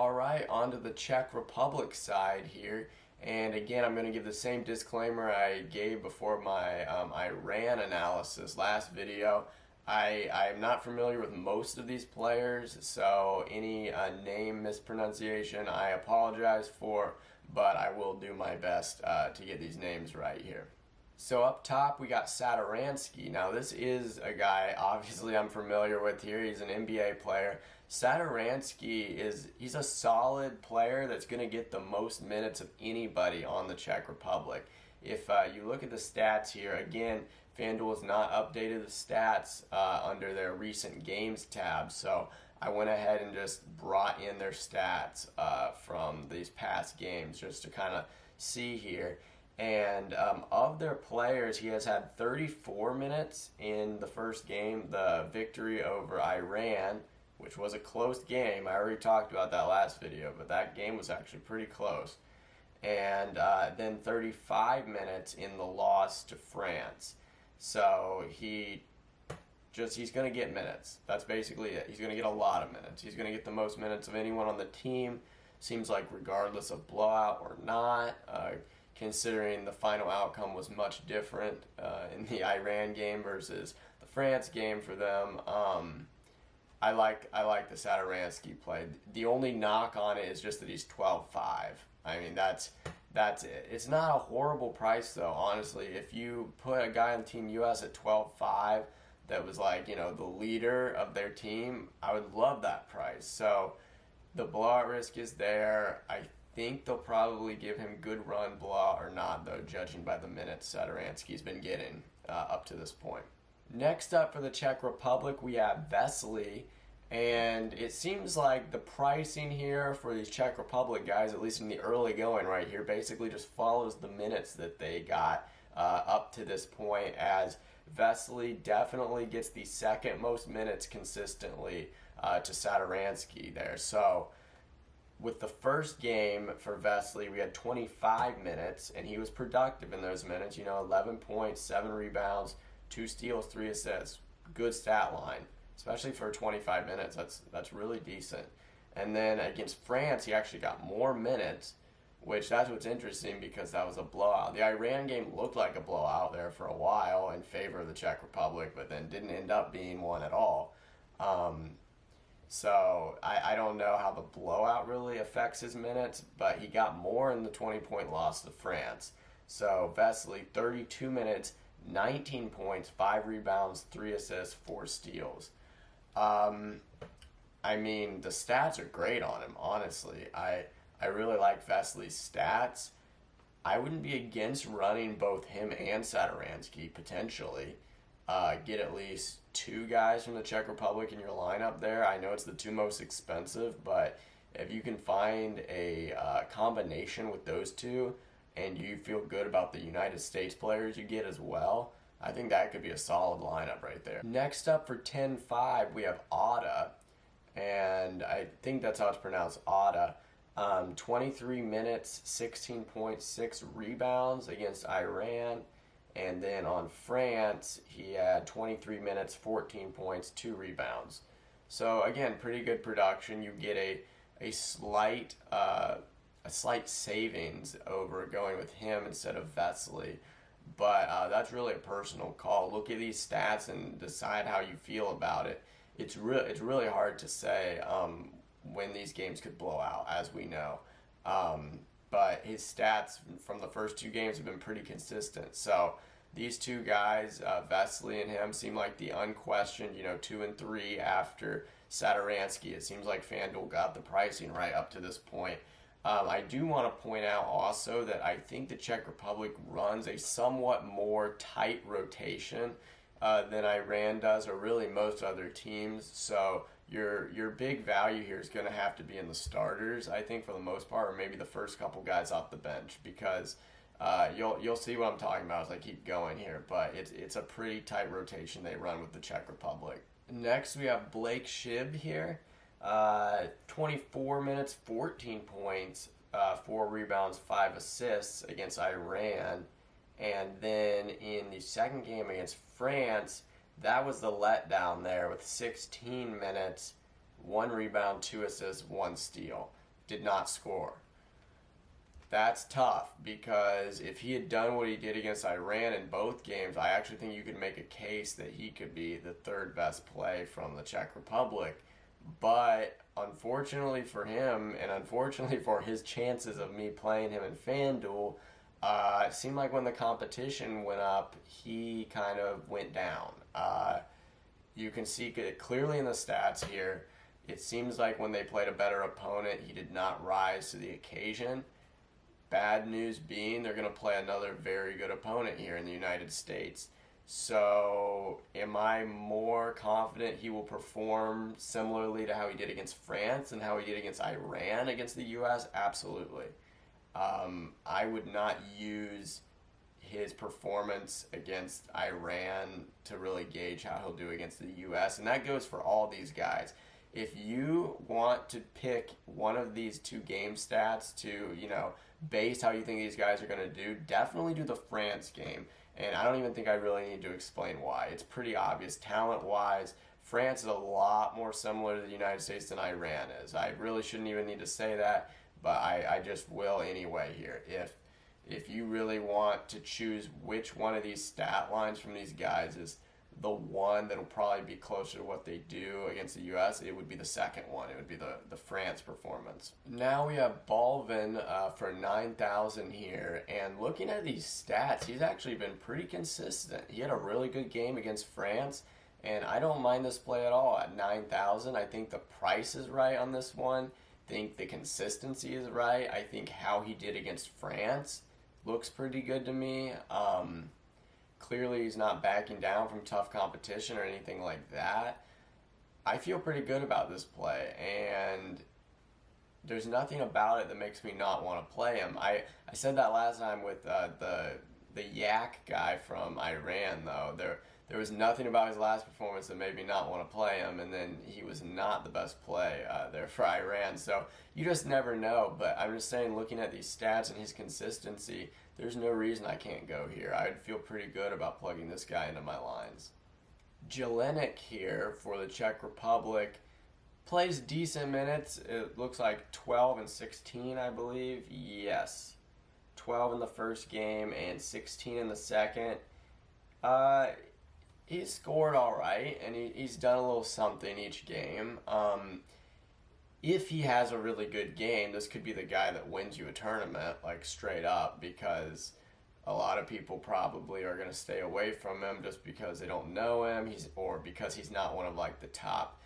Alright, on to the Czech Republic side here. And again, I'm going to give the same disclaimer I gave before my Iran analysis last video. I'm not familiar with most of these players, so any name mispronunciation I apologize for, but I will do my best to get these names right here. So up top we got Satyransky. Now this is a guy obviously I'm familiar with here. He's an NBA player. Satyransky he's a solid player that's going to get the most minutes of anybody on the Czech Republic. If you look at the stats here, again, Fanduel has not updated the stats under their recent games tab, so I went ahead and just brought in their stats from these past games just to kind of see here. And of their players, he has had 34 minutes in the first game, the victory over Iran, which was a close game. I already talked about that last video, but that game was actually pretty close. And then 35 minutes in the loss to France. So he's going to get minutes. That's basically it. He's going to get a lot of minutes. He's going to get the most minutes of anyone on the team. Seems like regardless of blowout or not, considering the final outcome was much different in the Iran game versus the France game for them. I like the Satyransky play. The only knock on it is just that he's 12-5. I mean, that's it. It's not a horrible price though, honestly. If you put a guy on Team US at 12-5 that was like, you know, the leader of their team, I would love that price. So the blowout risk is there. I think they'll probably give him good run blowout or not, though, judging by the minutes Satyransky's been getting up to this point. Next up for the Czech Republic, we have Vesely, and it seems like the pricing here for these Czech Republic guys, at least in the early going right here, basically just follows the minutes that they got up to this point, as Vesely definitely gets the second most minutes consistently to Satyransky there. So with the first game for Vesely, we had 25 minutes, and he was productive in those minutes. You know, 11 points, 7 rebounds, 2 steals, 3 assists. Good stat line, especially for 25 minutes. That's really decent. And then against France, he actually got more minutes, which that's what's interesting because that was a blowout. The Iran game looked like a blowout there for a while in favor of the Czech Republic, but then didn't end up being one at all. So I don't know how the blowout really affects his minutes, but he got more in the 20-point loss to France. So Vesely, 32 minutes, 19 points, 5 rebounds, 3 assists, 4 steals. I mean, the stats are great on him, honestly. I really like Vesely's stats. I wouldn't be against running both him and Satyransky, potentially. Get at least 2 guys from the Czech Republic in your lineup there. I know it's the 2 most expensive, but if you can find a combination with those 2 and you feel good about the United States players you get as well, I think that could be a solid lineup right there. Next up for 10-5, we have Ada, and I think that's how it's pronounced, Ada. 23 minutes, 16 points, 6 rebounds against Iran. And then on France, he had 23 minutes, 14 points, 2 rebounds. So again, pretty good production. You get a slight savings over going with him instead of Vesely. But that's really a personal call. Look at these stats and decide how you feel about it. It's really hard to say when these games could blow out, as we know. But his stats from the first 2 games have been pretty consistent. So these 2 guys, Vesely and him, seem like the unquestioned, 2 and 3 after Satyransky. It seems like Fanduel got the pricing right up to this point. I do want to point out also that I think the Czech Republic runs a somewhat more tight rotation than Iran does, or really most other teams. So your big value here is going to have to be in the starters, I think, for the most part, or maybe the first couple guys off the bench, because you'll see what I'm talking about as I keep going here. But it's a pretty tight rotation they run with the Czech Republic. Next, we have Shiv here. 24 minutes, 14 points, 4 rebounds, 5 assists against Iran. And then in the second game against France, that was the letdown there with 16 minutes, 1 rebound, 2 assists, 1 steal. did not score. That's tough, because if he had done what he did against Iran in both games, I actually think you could make a case that he could be the third best play from the Czech Republic. But unfortunately for him, and unfortunately for his chances of me playing him in Fanduel, it seemed like when the competition went up, he kind of went down. You can see it clearly in the stats here. It seems like when they played a better opponent, he did not rise to the occasion. Bad news being, they're going to play another very good opponent here in the United States. So, am I more confident he will perform similarly to how he did against France and how he did against Iran against the U.S.? Absolutely. I would not use his performance against Iran to really gauge how he'll do against the U.S., and that goes for all these guys. If you want to pick one of these two game stats to, base how you think these guys are going to do, definitely do the France game. And I don't even think I really need to explain why. It's pretty obvious. Talent-wise, France is a lot more similar to the United States than Iran is. I really shouldn't even need to say that, but I just will anyway here. If you really want to choose which one of these stat lines from these guys is the one that'll probably be closer to what they do against the U.S., it would be the second one. It would be the France performance. Now we have Baldwin for 9,000 here, and looking at these stats, he's actually been pretty consistent. He had a really good game against France, and I don't mind this play at all at 9,000. I think the price is right on this one. I think the consistency is right. I think how he did against France looks pretty good to me. Clearly, he's not backing down from tough competition or anything like that. I feel pretty good about this play, and there's nothing about it that makes me not want to play him. I said that last time with the Yak guy from Iran, though. There was nothing about his last performance that made me not want to play him, and then he was not the best play there for Iran. So you just never know, but I'm just saying, looking at these stats and his consistency, there's no reason I can't go here. I'd feel pretty good about plugging this guy into my lines. Jelenik here for the Czech Republic plays decent minutes. It looks like 12 and 16, I believe. Yes. 12 in the first game and 16 in the second. He's scored all right, and he's done a little something each game. If he has a really good game, this could be the guy that wins you a tournament, like straight up, because a lot of people probably are going to stay away from him just because they don't know him, or because he's not one of like the top,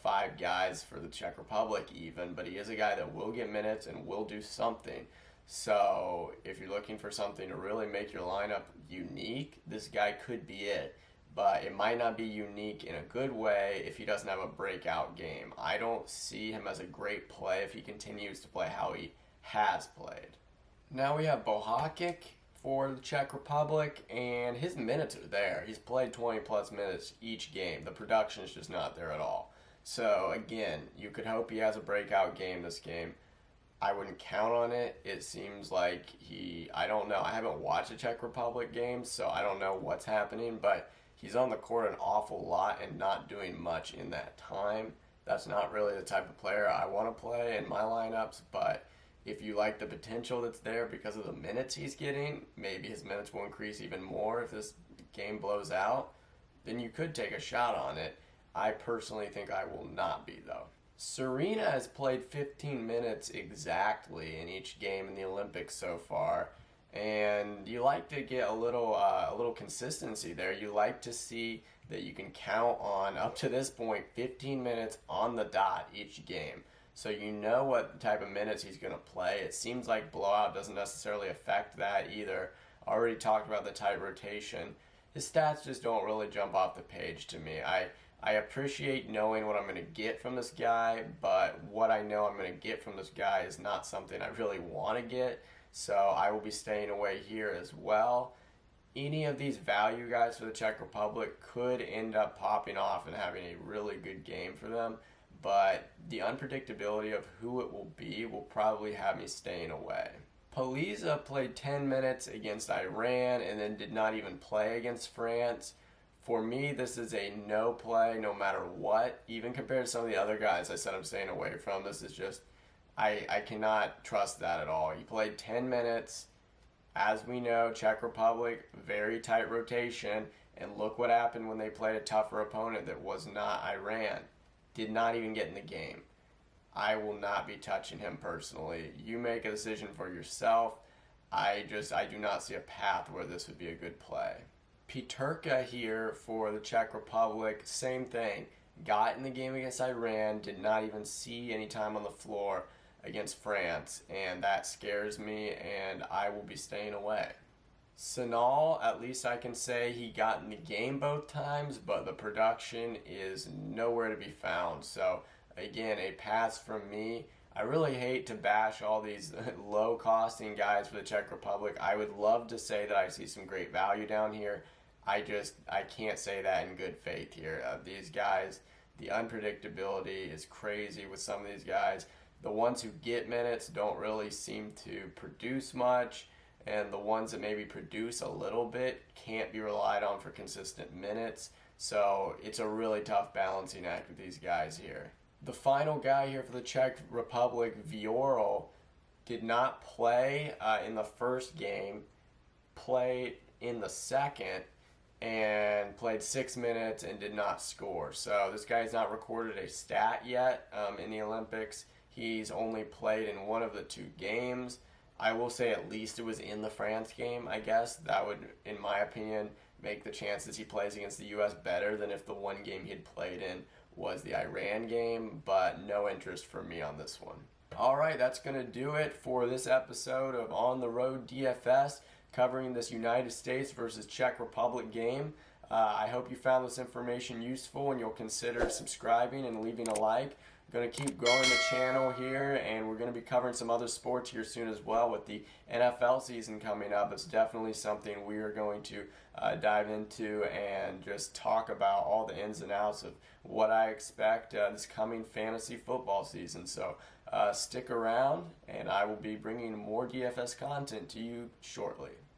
5 guys for the Czech Republic even, but he is a guy that will get minutes and will do something. So if you're looking for something to really make your lineup unique, this guy could be it. But it might not be unique in a good way if he doesn't have a breakout game. I don't see him as a great play if he continues to play how he has played. Now we have Bohakic for the Czech Republic, and his minutes are there. He's played 20 plus minutes each game. The production is just not there at all. So again, you could hope he has a breakout game this game. I wouldn't count on it. It seems like I don't know. I haven't watched a Czech Republic game, so I don't know what's happening, but he's on the court an awful lot and not doing much in that time. That's not really the type of player I want to play in my lineups, but if you like the potential that's there because of the minutes he's getting, maybe his minutes will increase even more if this game blows out, then you could take a shot on it. I personally think I will not be, though. Serena has played 15 minutes exactly in each game in the Olympics so far, and you like to get a little consistency there. You like to see that you can count on, up to this point, 15 minutes on the dot each game. So you know what type of minutes he's going to play. It seems like blowout doesn't necessarily affect that either. Already talked about the tight rotation. His stats just don't really jump off the page to me. I appreciate knowing what I'm going to get from this guy, but what I know I'm going to get from this guy is not something I really want to get. So I will be staying away here as well. Any of these value guys for the Czech Republic could end up popping off and having a really good game for them, but the unpredictability of who it will be will probably have me staying away. Poliza played 10 minutes against Iran and then did not even play against France. For me, this is a no play no matter what. Even compared to some of the other guys I said I'm staying away from, this is just I cannot trust that at all. He played 10 minutes. As we know, Czech Republic, very tight rotation. And look what happened when they played a tougher opponent that was not Iran. Did not even get in the game. I will not be touching him personally. You make a decision for yourself. I do not see a path where this would be a good play. Peterka here for the Czech Republic, same thing. Got in the game against Iran, did not even see any time on the floor against France, and that scares me, and I will be staying away. Sanal, at least I can say he got in the game both times, but the production is nowhere to be found. So again, a pass from me. I really hate to bash all these low-costing guys for the Czech Republic. I would love to say that I see some great value down here. I can't say that in good faith here. These guys, the unpredictability is crazy with some of these guys. The ones who get minutes don't really seem to produce much, and the ones that maybe produce a little bit can't be relied on for consistent minutes. So it's a really tough balancing act with these guys here. The final guy here for the Czech Republic, Viorel, did not play in the first game, played in the second, and played 6 minutes and did not score. So this guy has not recorded a stat yet in the Olympics. He's only played in one of the 2 games. I will say at least it was in the France game, I guess. That would, in my opinion, make the chances he plays against the U.S. better than if the one game he had played in was the Iran game, but no interest for me on this one. All right, that's going to do it for this episode of On the Road DFS, covering this United States versus Czech Republic game. I hope you found this information useful and you'll consider subscribing and leaving a like. I'm going to keep growing the channel here, and we're going to be covering some other sports here soon as well with the NFL season coming up. It's definitely something we are going to dive into and just talk about all the ins and outs of what I expect this coming fantasy football season. So stick around, and I will be bringing more DFS content to you shortly.